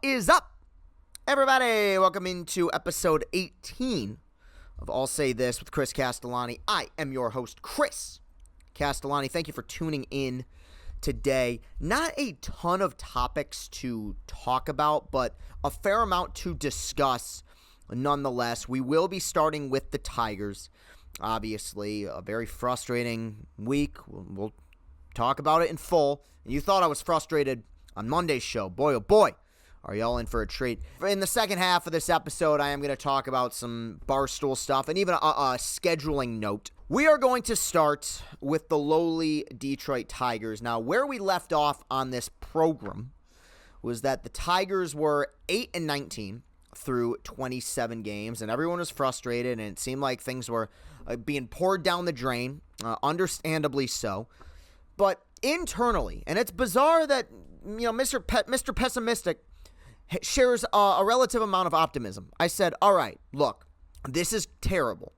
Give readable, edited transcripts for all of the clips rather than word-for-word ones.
is up, everybody? Welcome into episode 18 of I'll Say This with Chris Castellani. I am your host, Chris Castellani. Thank you for tuning in today. Not a ton of topics to talk about, but a fair amount to discuss nonetheless. We will be starting with the Tigers. Obviously, a very frustrating week. We'll talk about it in full. And you thought I was frustrated on Monday's show. Boy, oh boy, are y'all in for a treat. In the second half of this episode, I am going to talk about some Barstool stuff and even a scheduling note. We are going to start with the lowly Detroit Tigers. Now, where we left off on this program was that the Tigers were 8-19 through 27 games, and everyone was frustrated, and it seemed like things were being poured down the drain, understandably so. But internally, and it's bizarre that Mr. Pessimistic shares a relative amount of optimism. I said, all right, look, this is terrible,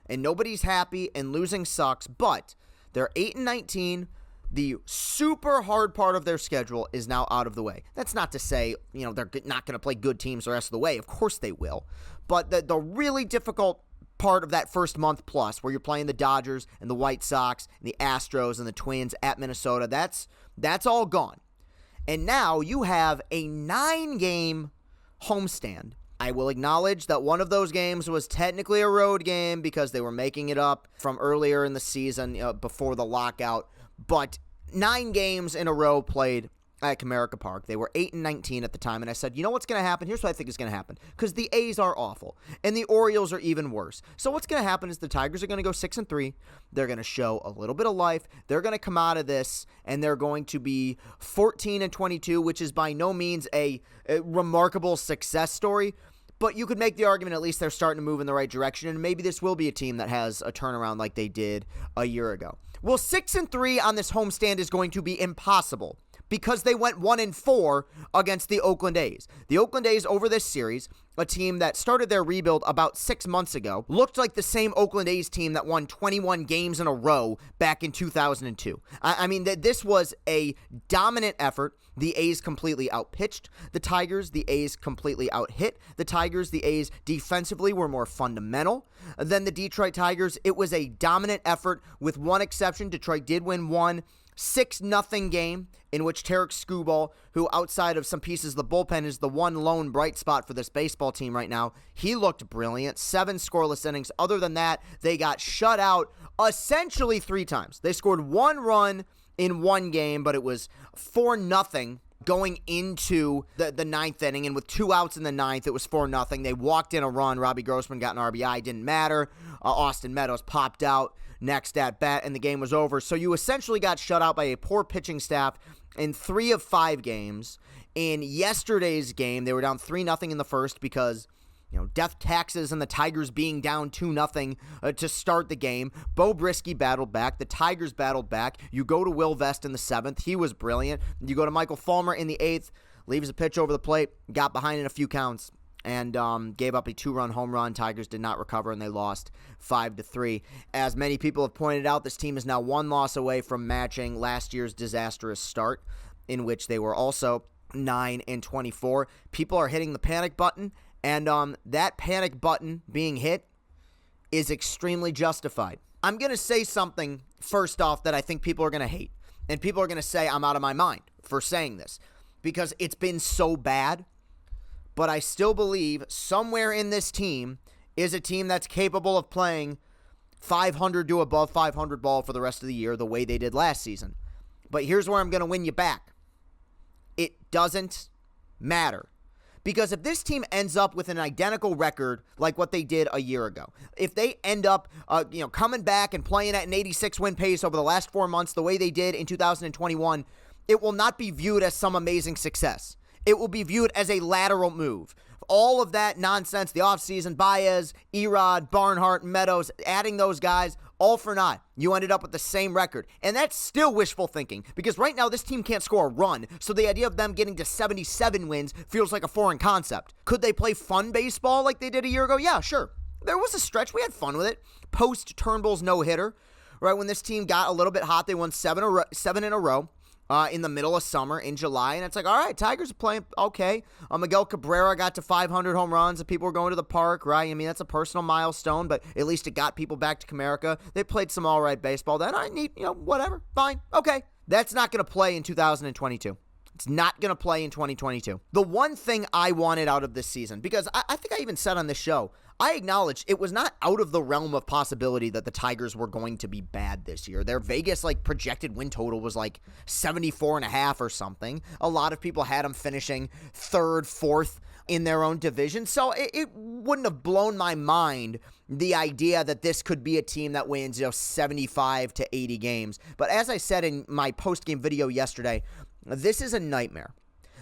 and nobody's happy, and losing sucks, but they're 8-19. The super hard part of their schedule is now out of the way. That's not to say, they're not going to play good teams the rest of the way. Of course they will. But the really difficult part of that first month plus, where you're playing the Dodgers and the White Sox and the Astros and the Twins at Minnesota, that's all gone. And now you have a 9-game homestand. I will acknowledge that one of those games was technically a road game because they were making it up from earlier in the season before the lockout. But 9 games in a row played at Comerica Park. They were 8-19 at the time, and I said, you know what's going to happen? Here's what I think is going to happen, because the A's are awful, and the Orioles are even worse. So what's going to happen is the Tigers are going to go 6-3. They're going to show a little bit of life. They're going to come out of this, and they're going to be 14-22, which is by no means a remarkable success story. But you could make the argument at least they're starting to move in the right direction, and maybe this will be a team that has a turnaround like they did a year ago. Well, 6-3 on this homestand is going to be impossible because they went 1-4 against the Oakland A's. The Oakland A's over this series, a team that started their rebuild about 6 months ago, looked like the same Oakland A's team that won 21 games in a row back in 2002. I mean, this was a dominant effort. The A's completely outpitched the Tigers. The A's completely outhit the Tigers. The A's defensively were more fundamental than the Detroit Tigers. It was a dominant effort with one exception. Detroit did win one 6-0 game in which Tarek Skubal, who outside of some pieces of the bullpen is the one lone bright spot for this baseball team right now, he looked brilliant. 7 scoreless innings. Other than that, they got shut out essentially 3 times. They scored 1 run in 1 game, but it was 4-0 going into the ninth inning, and with 2 outs in the ninth, it was 4-0. They walked in a run. Robbie Grossman got an RBI. Didn't matter. Austin Meadows popped out next at bat, and the game was over. So you essentially got shut out by a poor pitching staff in 3 of 5 games. In yesterday's game, they were down 3-0 in the first because death taxes and the Tigers being down 2-0 to start the game. Bo Brisky battled back. The Tigers battled back. You go to Will Vest in the 7th. He was brilliant. You go to Michael Fulmer in the 8th. Leaves a pitch over the plate. Got behind in a few counts and gave up a 2-run home run. Tigers did not recover, and they lost 5-3. As many people have pointed out, this team is now 1 loss away from matching last year's disastrous start, in which they were also 9-24. People are hitting the panic button, and that panic button being hit is extremely justified. I'm going to say something first off that I think people are going to hate, and people are going to say I'm out of my mind for saying this because it's been so bad. But I still believe somewhere in this team is a team that's capable of playing 500 to above 500 ball for the rest of the year the way they did last season. But here's where I'm going to win you back. It doesn't matter. Because if this team ends up with an identical record like what they did a year ago, if they end up coming back and playing at an 86-win pace over the last 4 months the way they did in 2021, it will not be viewed as some amazing success. It will be viewed as a lateral move. All of that nonsense, the offseason, Baez, Erod, Barnhart, Meadows, adding those guys, all for naught. You ended up with the same record. And that's still wishful thinking because right now this team can't score a run. So the idea of them getting to 77 wins feels like a foreign concept. Could they play fun baseball like they did a year ago? Yeah, sure. There was a stretch. We had fun with it. Post Turnbull's no-hitter, right? When this team got a little bit hot, they won 7 in a row. in the middle of summer in July, and it's like, all right, Tigers are playing okay. Miguel Cabrera got to 500 home runs, and people were going to the park, right? I mean, that's a personal milestone, but at least it got people back to Comerica. They played some all right baseball. Then I need, whatever, fine, okay. That's not going to play in 2022. It's not going to play in 2022. The one thing I wanted out of this season, because I think I even said on this show, I acknowledged it was not out of the realm of possibility that the Tigers were going to be bad this year. Their Vegas projected win total was 74.5 or something. A lot of people had them finishing third, fourth in their own division. So it wouldn't have blown my mind the idea that this could be a team that wins 75 to 80 games. But as I said in my post-game video yesterday, this is a nightmare.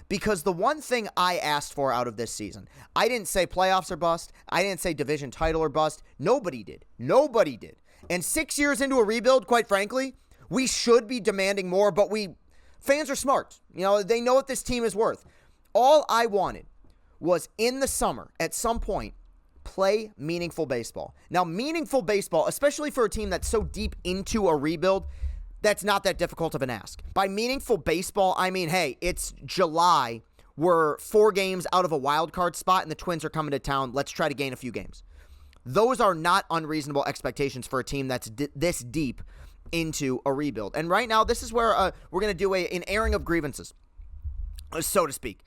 Because the one thing I asked for out of this season, I didn't say playoffs are bust. I didn't say division title or bust. Nobody did. Nobody did. And 6 years into a rebuild, quite frankly, we should be demanding more, but fans are smart. They know what this team is worth. All I wanted was in the summer, at some point, play meaningful baseball. Now, meaningful baseball, especially for a team that's so deep into a rebuild, that's not that difficult of an ask. By meaningful baseball, I mean, hey, it's July. We're 4 games out of a wild card spot, and the Twins are coming to town. Let's try to gain a few games. Those are not unreasonable expectations for a team that's this deep into a rebuild. And right now, this is where we're going to do an airing of grievances, so to speak,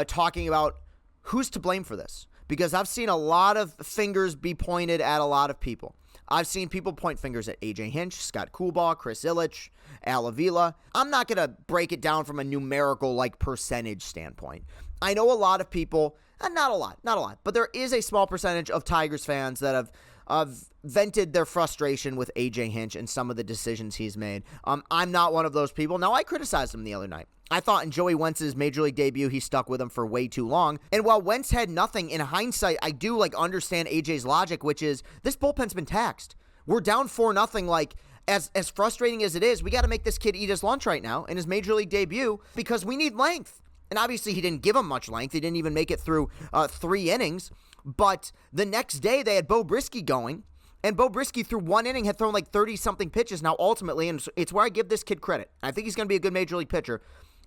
talking about who's to blame for this. Because I've seen a lot of fingers be pointed at a lot of people. I've seen people point fingers at A.J. Hinch, Scott Coolbaugh, Chris Ilitch, Avila. I'm not going to break it down from a numerical, percentage standpoint. I know a lot of people, not a lot, but there is a small percentage of Tigers fans that have vented their frustration with A.J. Hinch and some of the decisions he's made. I'm not one of those people. Now, I criticized him the other night. I thought in Joey Wentz's Major League debut, he stuck with him for way too long. And while Wentz had nothing, in hindsight, I do understand AJ's logic, which is this bullpen's been taxed. We're down 4-0. As frustrating as it is, we got to make this kid eat his lunch right now in his Major League debut because we need length. And obviously, he didn't give him much length. He didn't even make it through 3 innings. But the next day, they had Bo Brisky going. And Bo Brisky, through 1 inning, had thrown 30-something pitches. Now, ultimately, and it's where I give this kid credit. I think he's going to be a good Major League pitcher.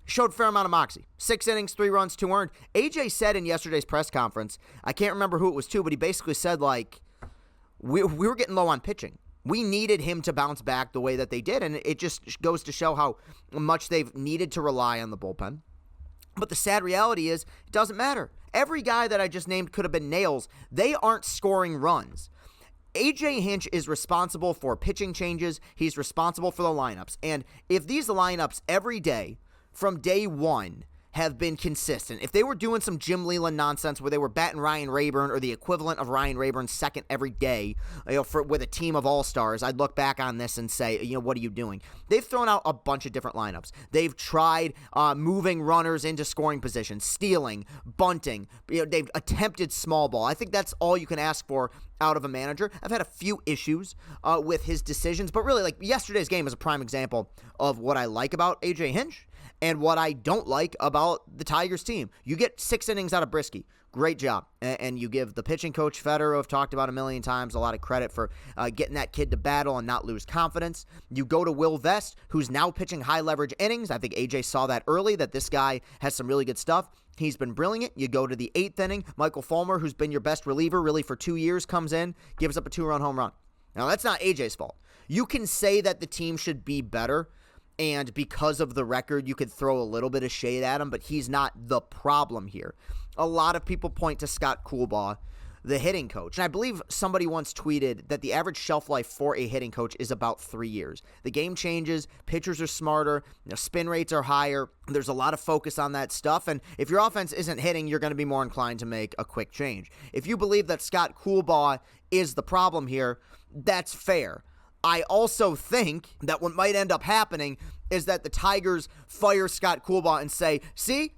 Showed a fair amount of moxie. 6 innings, 3 runs, 2 earned. AJ said in yesterday's press conference, I can't remember who it was to, but he basically said, we were getting low on pitching. We needed him to bounce back the way that they did, and it just goes to show how much they've needed to rely on the bullpen. But the sad reality is, it doesn't matter. Every guy that I just named could have been nails. They aren't scoring runs. A.J. Hinch is responsible for pitching changes. He's responsible for the lineups. And if these lineups every day, from day one, have been consistent. If they were doing some Jim Leland nonsense where they were batting Ryan Rayburn or the equivalent of Ryan Rayburn second every day, with a team of all-stars, I'd look back on this and say, what are you doing? They've thrown out a bunch of different lineups. They've tried moving runners into scoring positions, stealing, bunting. They've attempted small ball. I think that's all you can ask for out of a manager. I've had a few issues with his decisions, but really, yesterday's game is a prime example of what I like about A.J. Hinch and what I don't like about the Tigers team. You get 6 innings out of Brisky. Great job. And you give the pitching coach, Federer, who I've talked about a million times, a lot of credit for getting that kid to battle and not lose confidence. You go to Will Vest, who's now pitching high-leverage innings. I think AJ saw that early, that this guy has some really good stuff. He's been brilliant. You go to the 8th inning. Michael Fulmer, who's been your best reliever really for 2 years, comes in, gives up a 2-run home run. Now, that's not AJ's fault. You can say that the team should be better, and because of the record, you could throw a little bit of shade at him, but he's not the problem here. A lot of people point to Scott Coolbaugh, the hitting coach. And I believe somebody once tweeted that the average shelf life for a hitting coach is about 3 years. The game changes, pitchers are smarter, spin rates are higher. There's a lot of focus on that stuff. And if your offense isn't hitting, you're going to be more inclined to make a quick change. If you believe that Scott Coolbaugh is the problem here, that's fair. I also think that what might end up happening is that the Tigers fire Scott Coolbaugh and say, see,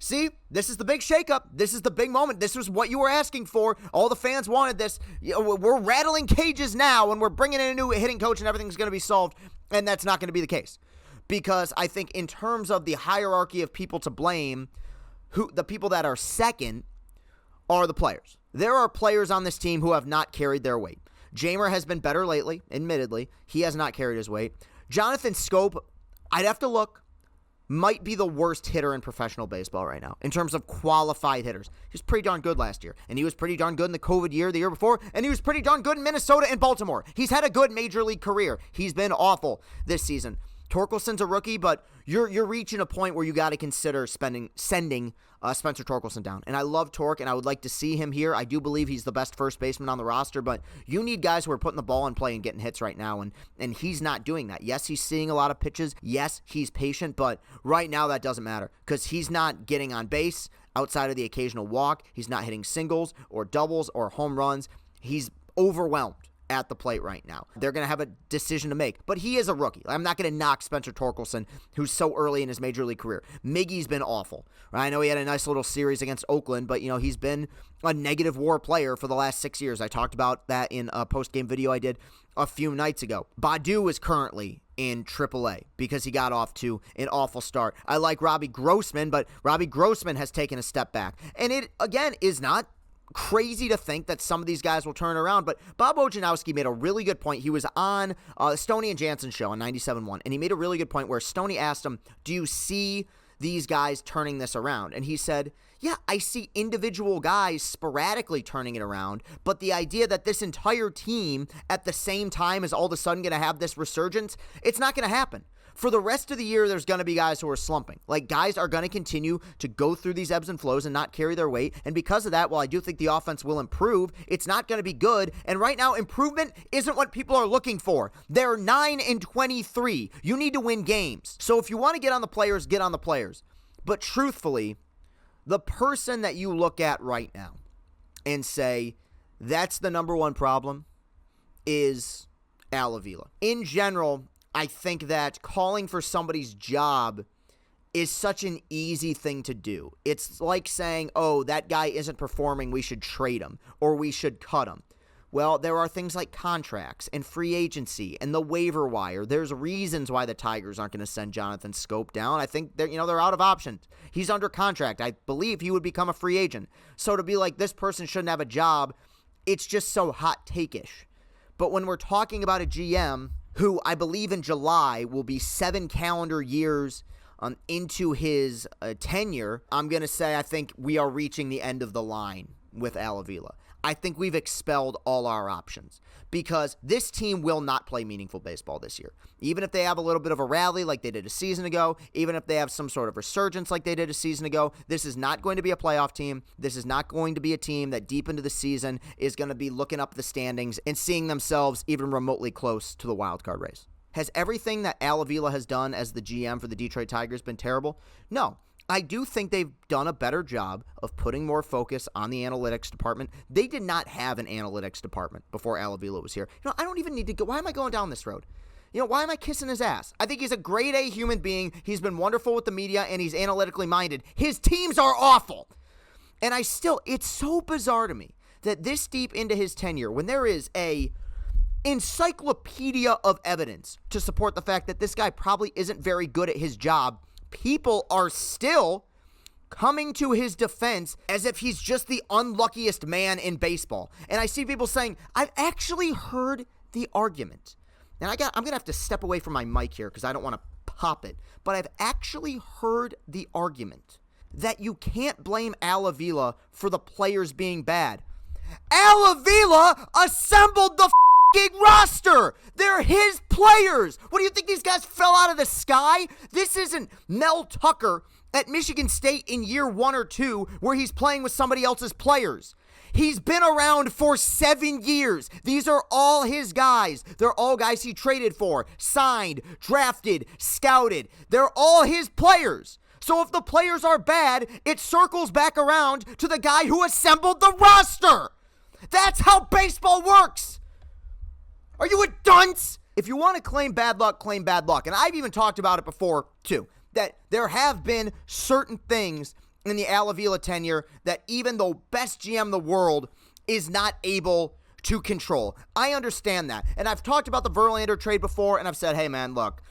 this is the big shakeup. This is the big moment. This was what you were asking for. All the fans wanted this. We're rattling cages now, and we're bringing in a new hitting coach, and everything's going to be solved, and that's not going to be the case. Because I think in terms of the hierarchy of people to blame, the people that are second are the players. There are players on this team who have not carried their weight. Jamer has been better lately, admittedly. He has not carried his weight. Jonathan Scope, I'd have to look, might be the worst hitter in professional baseball right now in terms of qualified hitters. He was pretty darn good last year, and he was pretty darn good in the COVID year the year before, and he was pretty darn good in Minnesota and Baltimore. He's had a good major league career. He's been awful this season. Torkelson's a rookie, but you're reaching a point where you got to consider sending Spencer Torkelson down. And I love Tork, and I would like to see him here. I do believe he's the best first baseman on the roster, but you need guys who are putting the ball in play and getting hits right now, and he's not doing that. Yes, he's seeing a lot of pitches. Yes, he's patient, but right now that doesn't matter because he's not getting on base outside of the occasional walk. He's not hitting singles or doubles or home runs. He's overwhelmed at the plate right now. They're going to have a decision to make, but he is a rookie. I'm not going to knock Spencer Torkelson, who's so early in his major league career. Miggy's been awful. Right? I know he had a nice little series against Oakland, but he's been a negative WAR player for the last 6 years. I talked about that in a post-game video I did a few nights ago. Badu is currently in AAA because he got off to an awful start. I like Robbie Grossman, but Robbie Grossman has taken a step back. And it, again, is not crazy to think that some of these guys will turn around, but Bob Ojanowski made a really good point. He was on Stoney and Jansen show on 97.1, and he made a really good point where Stoney asked him, do you see these guys turning this around? And he said, yeah, I see individual guys sporadically turning it around, but the idea that this entire team at the same time is all of a sudden going to have this resurgence, it's not going to happen. For the rest of the year, there's going to be guys who are slumping. Like, guys are going to continue to go through these ebbs and flows and not carry their weight. And because of that, while I do think the offense will improve, it's not going to be good. And right now, improvement isn't what people are looking for. They're 9-23. You need to win games. So if you want to get on the players, get on the players. But truthfully, the person that you look at right now and say, that's the number one problem, is Al Avila. In general, I think that calling for somebody's job is such an easy thing to do. It's like saying, oh, that guy isn't performing, we should trade him, or we should cut him. Well, there are things like contracts and free agency and the waiver wire. There's reasons why the Tigers aren't going to send Jonathan Scope down. I think they're out of options. He's under contract. I believe he would become a free agent. So to be like, this person shouldn't have a job, it's just so hot take-ish. But when we're talking about a GM who I believe in July will be 7 calendar years into his tenure, I'm going to say I think we are reaching the end of the line with Al Avila. I think we've expelled all our options because this team will not play meaningful baseball this year. Even if they have a little bit of a rally like they did a season ago, even if they have some sort of resurgence like they did a season ago, this is not going to be a playoff team. This is not going to be a team that deep into the season is going to be looking up the standings and seeing themselves even remotely close to the wild card race. Has everything that Al Avila has done as the GM for the Detroit Tigers been terrible? No. I do think they've done a better job of putting more focus on the analytics department. They did not have an analytics department before Al Avila was here. I don't even need to go. Why am I going down this road? Why am I kissing his ass? I think he's a grade A human being. He's been wonderful with the media, and he's analytically minded. His teams are awful. And it's so bizarre to me that this deep into his tenure, when there is a encyclopedia of evidence to support the fact that this guy probably isn't very good at his job, people are still coming to his defense as if he's just the unluckiest man in baseball. And I see people saying, I've actually heard the argument. And I'm going to have to step away from my mic here because I don't want to pop it. But I've actually heard the argument that you can't blame Al Avila for the players being bad. Al Avila assembled the roster. They're his players. What do you think, these guys fell out of the sky? This isn't Mel Tucker at Michigan State in year 1 or 2 where he's playing with somebody else's players. He's been around for 7 years. These are all his guys. They're all guys he traded for, signed, drafted, scouted. They're all his players. So if the players are bad, it circles back around to the guy who assembled the roster. That's how baseball works. Are you a dunce? If you want to claim bad luck, claim bad luck. And I've even talked about it before, too, that there have been certain things in the Al Avila tenure that even the best GM in the world is not able to control. I understand that. And I've talked about the Verlander trade before, and I've said, hey, man, look,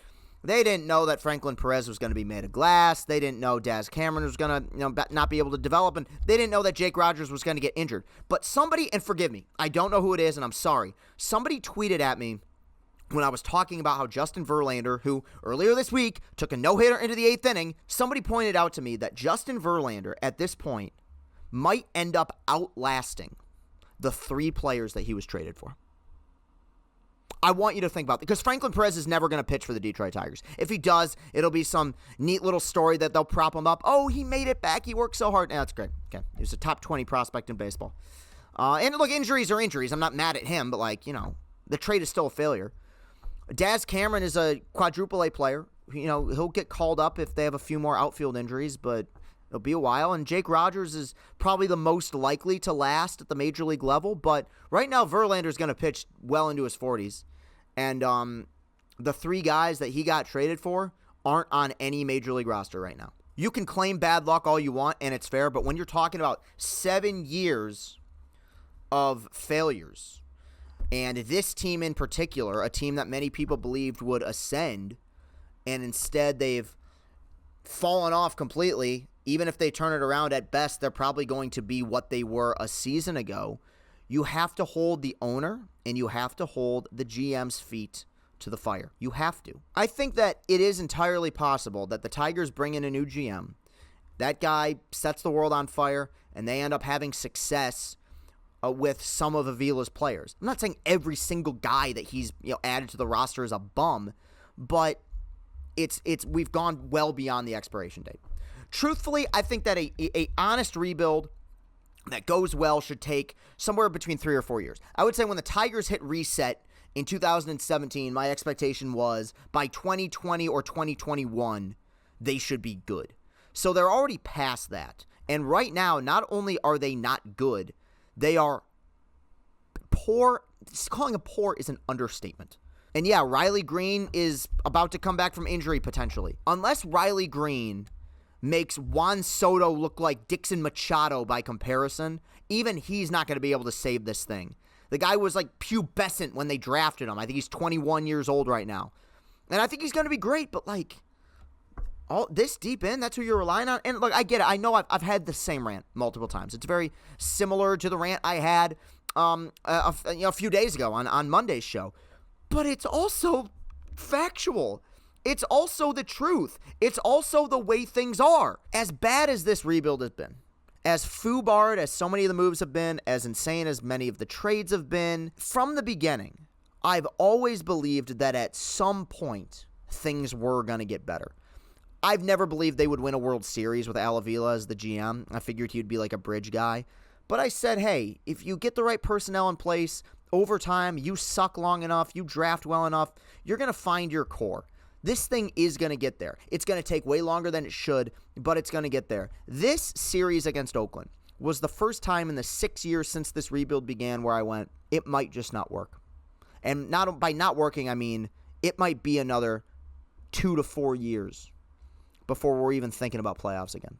they didn't know that Franklin Perez was going to be made of glass. They didn't know Daz Cameron was going to not be able to develop, and they didn't know that Jake Rogers was going to get injured. But somebody, and forgive me, I don't know who it is, and I'm sorry, somebody tweeted at me when I was talking about how Justin Verlander, who earlier this week took a no-hitter into the 8th inning, somebody pointed out to me that Justin Verlander at this point might end up outlasting the 3 players that he was traded for. I want you to think about it, because Franklin Perez is never going to pitch for the Detroit Tigers. If he does, it'll be some neat little story that they'll prop him up. Oh, he made it back. He worked so hard. That's great. Okay. He was a top 20 prospect in baseball. And look, injuries are injuries. I'm not mad at him, but the trade is still a failure. Daz Cameron is a quadruple A player. He'll get called up if they have a few more outfield injuries, but it'll be a while. And Jake Rogers is probably the most likely to last at the major league level. But right now, Verlander's going to pitch well into his 40s. And the 3 guys that he got traded for aren't on any major league roster right now. You can claim bad luck all you want, and it's fair. But when you're talking about 7 years of failures, and this team in particular, a team that many people believed would ascend, and instead they've fallen off completely. Even if they turn it around, at best, they're probably going to be what they were a season ago. You have to hold the owner and you have to hold the GM's feet to the fire. You have to. I think that it is entirely possible that the Tigers bring in a new GM. That guy sets the world on fire and they end up having success with some of Avila's players. I'm not saying every single guy that he's added to the roster is a bum, but we've gone well beyond the expiration date. Truthfully, I think that a honest rebuild that goes well should take somewhere between 3 or 4 years. I would say when the Tigers hit reset in 2017, my expectation was by 2020 or 2021, they should be good. So they're already past that. And right now, not only are they not good, they are poor. Calling them poor is an understatement. And yeah, Riley Green is about to come back from injury potentially. Unless Riley Green makes Juan Soto look like Dixon Machado by comparison, even he's not going to be able to save this thing. The guy was like pubescent when they drafted him. I think he's 21 years old right now. And I think he's going to be great, but all this deep in, that's who you're relying on? And look, I get it. I know I've had the same rant multiple times. It's very similar to the rant I had a few days ago on Monday's show. But it's also factual. It's also the truth. It's also the way things are. As bad as this rebuild has been, as foobarred as so many of the moves have been, as insane as many of the trades have been, from the beginning, I've always believed that at some point, things were going to get better. I've never believed they would win a World Series with Avila as the GM. I figured he'd be like a bridge guy. But I said, hey, if you get the right personnel in place, over time, you suck long enough, you draft well enough, you're going to find your core. This thing is going to get there. It's going to take way longer than it should, but it's going to get there. This series against Oakland was the first time in the 6 years since this rebuild began where I went, it might just not work. And by not working, I mean it might be another 2 to 4 years before we're even thinking about playoffs again.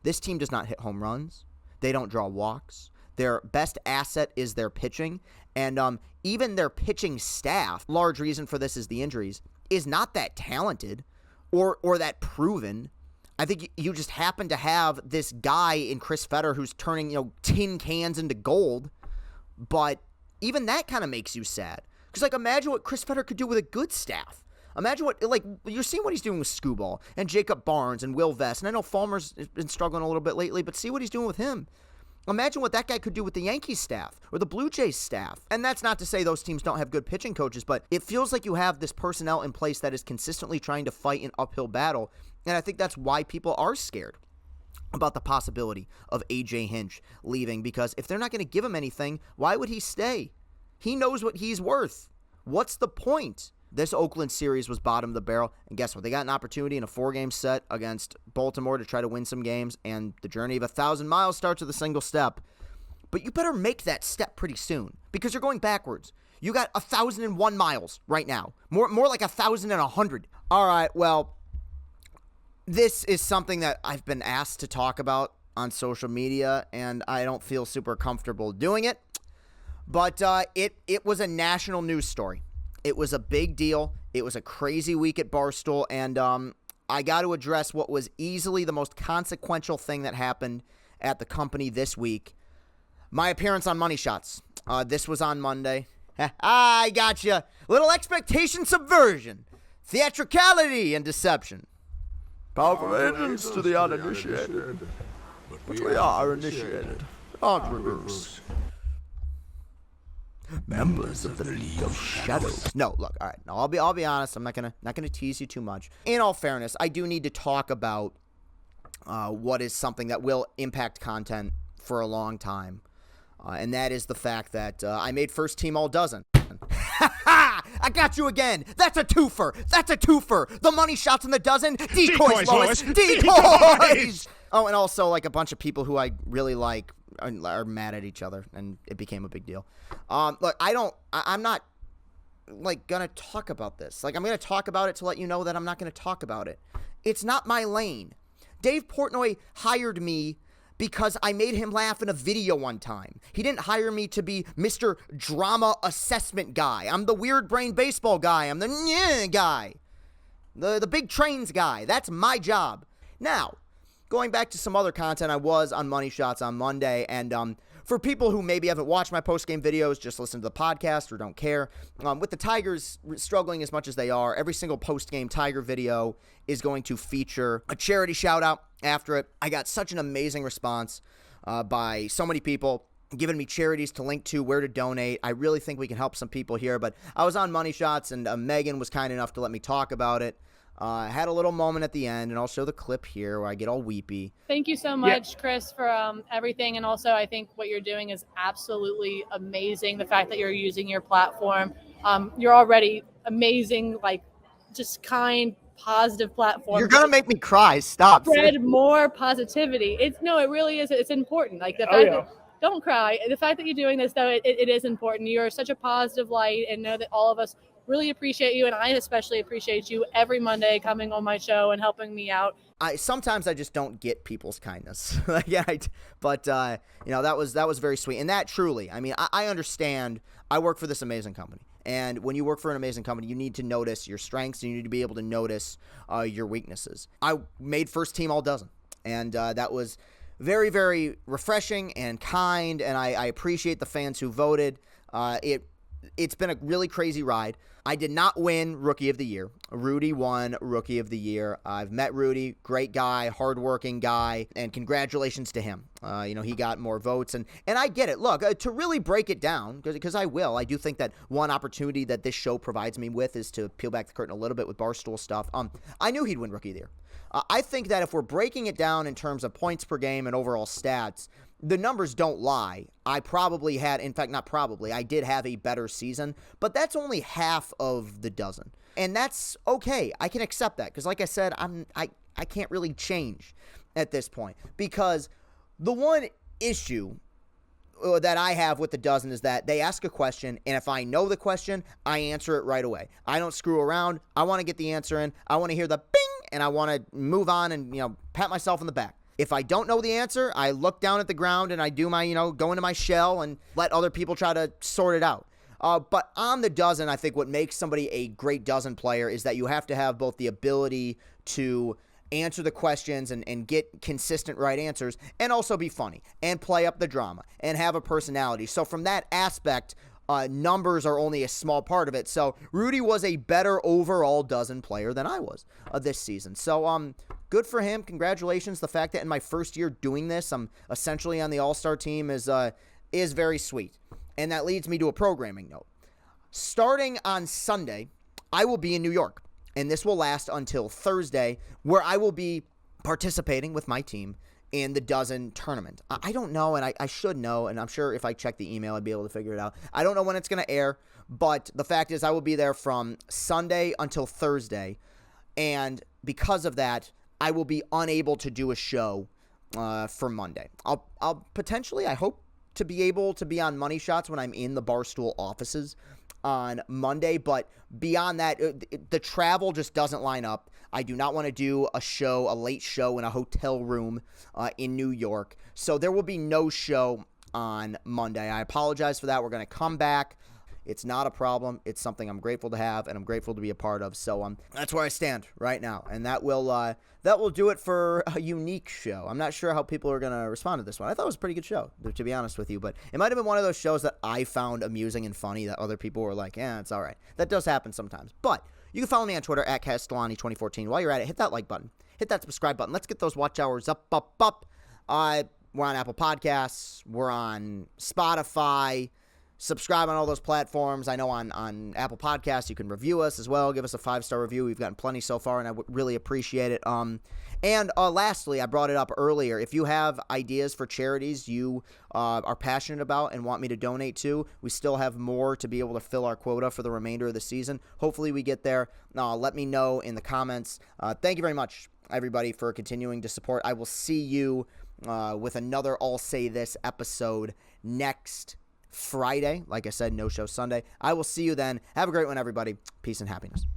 This team does not hit home runs. They don't draw walks. Their best asset is their pitching. And even their pitching staff, large reason for this is the injuries, is not that talented or that proven. I think you just happen to have this guy in Chris Fetter who's turning tin cans into gold. But even that kind of makes you sad. Because imagine what Chris Fetter could do with a good staff. Imagine what, you're seeing what he's doing with Skubal and Jacob Barnes and Will Vest. And I know Fulmer's been struggling a little bit lately, but see what he's doing with him. Imagine what that guy could do with the Yankees staff or the Blue Jays staff. And that's not to say those teams don't have good pitching coaches, but it feels like you have this personnel in place that is consistently trying to fight an uphill battle. And I think that's why people are scared about the possibility of A.J. Hinch leaving, because if they're not going to give him anything, why would he stay? He knows what he's worth. What's the point? This Oakland series was bottom of the barrel, and guess what? They got an opportunity in a 4-game set against Baltimore to try to win some games, and the journey of 1,000 miles starts with a single step. But you better make that step pretty soon, because you're going backwards. You got 1,001 miles right now. More like 1,100. All right, well, this is something that I've been asked to talk about on social media, and I don't feel super comfortable doing it. But it was a national news story. It was a big deal. It was a crazy week at Barstool, and I got to address what was easily the most consequential thing that happened at the company this week. My appearance on Money Shots. This was on Monday. I gotcha. Little expectation subversion, theatricality, and deception. Powerful agents to the uninitiated. But we are initiated. Entrepreneurs. Members of the League of Shadows. No, look, all right. No, I'll be honest. I'm not gonna tease you too much. In all fairness, I do need to talk about what is something that will impact content for a long time, and that is the fact that I made first team all dozen. I got you again. That's a twofer. The money shots in the dozen. Decoys, Lois. Decoys. Oh, and also like a bunch of people who I really like are mad at each other, and it became a big deal. Look, I'm not like gonna talk about this. Like, I'm gonna talk about it to let you know that I'm not gonna talk about it. It's not my lane. Dave Portnoy hired me because I made him laugh in a video one time. He didn't hire me to be Mr. Drama Assessment Guy. I'm the weird brain baseball guy. I'm the guy. The big trains guy. That's my job. Now, going back to some other content, I was on Money Shots on Monday, and for people who maybe haven't watched my post-game videos, just listen to the podcast or don't care, with the Tigers struggling as much as they are, every single post-game Tiger video is going to feature a charity shout-out after it. I got such an amazing response by so many people giving me charities to link to, where to donate. I really think we can help some people here, but I was on Money Shots, and Megan was kind enough to let me talk about it. I had a little moment at the end, and I'll show the clip here where I get all weepy. Thank you so much, Chris, for everything. And also, I think what you're doing is absolutely amazing. The fact that you're using your platform. You're already amazing, like just kind, positive platform. You're going to make me cry. Stop. Spread more positivity. It really is. It's important. Like the fact that, don't cry. The fact that you're doing this, though, it is important. You're such a positive light, and know that all of us really appreciate you, and I especially appreciate you every Monday coming on my show and helping me out. Sometimes I just don't get people's kindness. But that was very sweet, and that truly, I mean, I understand. I work for this amazing company, and when you work for an amazing company, you need to notice your strengths, and you need to be able to notice your weaknesses. I made first team all dozen, and that was very, very refreshing and kind, and I appreciate the fans who voted. It's been a really crazy ride. I did not win Rookie of the Year. Rudy won Rookie of the Year. I've met Rudy, great guy, hardworking guy, and congratulations to him. He got more votes, and I get it. Look, to really break it down, because I will, I do think that one opportunity that this show provides me with is to peel back the curtain a little bit with Barstool stuff. I knew he'd win Rookie of the Year. I think that if we're breaking it down in terms of points per game and overall stats, the numbers don't lie. I probably had, in fact, not probably, I did have a better season, but that's only half of the dozen. And that's okay. I can accept that because, like I said, I can't really change at this point, because the one issue that I have with the dozen is that they ask a question, and if I know the question, I answer it right away. I don't screw around. I want to get the answer in. I want to hear the bing, and I want to move on and, pat myself on the back. If I don't know the answer, I look down at the ground and I do my, go into my shell and let other people try to sort it out. But on the dozen, I think what makes somebody a great dozen player is that you have to have both the ability to answer the questions and get consistent right answers, and also be funny and play up the drama and have a personality. So from that aspect, numbers are only a small part of it. So Rudy was a better overall dozen player than I was this season. So good for him. Congratulations. The fact that in my first year doing this, I'm essentially on the All-Star team is very sweet. And that leads me to a programming note. Starting on Sunday, I will be in New York, and this will last until Thursday, where I will be participating with my team in the dozen tournament. I don't know, and I should know, and I'm sure if I check the email, I'd be able to figure it out. I don't know when it's going to air, but the fact is I will be there from Sunday until Thursday, and because of that, I will be unable to do a show for Monday. I'll potentially, I hope to be able to be on Money Shots when I'm in the Barstool offices on Monday, but beyond that, the travel just doesn't line up. I do not want to do a late show in a hotel room in New York, so there will be no show on Monday. I apologize for that. We're going to come back It's not a problem. It's something I'm grateful to have, and I'm grateful to be a part of. So that's where I stand right now, and that will do it for a unique show. I'm not sure how people are going to respond to this one. I thought it was a pretty good show, to be honest with you, but it might have been one of those shows that I found amusing and funny that other people were like, it's all right. That does happen sometimes. But you can follow me on Twitter at Castellani2014. While you're at it, hit that like button. Hit that subscribe button. Let's get those watch hours up. We're on Apple Podcasts. We're on Spotify. Subscribe on all those platforms. I know on Apple Podcasts you can review us as well. Give us a 5-star review. We've gotten plenty so far, and I would really appreciate it. And lastly, I brought it up earlier. If you have ideas for charities you are passionate about and want me to donate to, we still have more to be able to fill our quota for the remainder of the season. Hopefully we get there. Let me know in the comments. Thank you very much, everybody, for continuing to support. I will see you with another I'll Say This episode next Friday. Like I said, no show Sunday. I will see you then. Have a great one, everybody. Peace and happiness.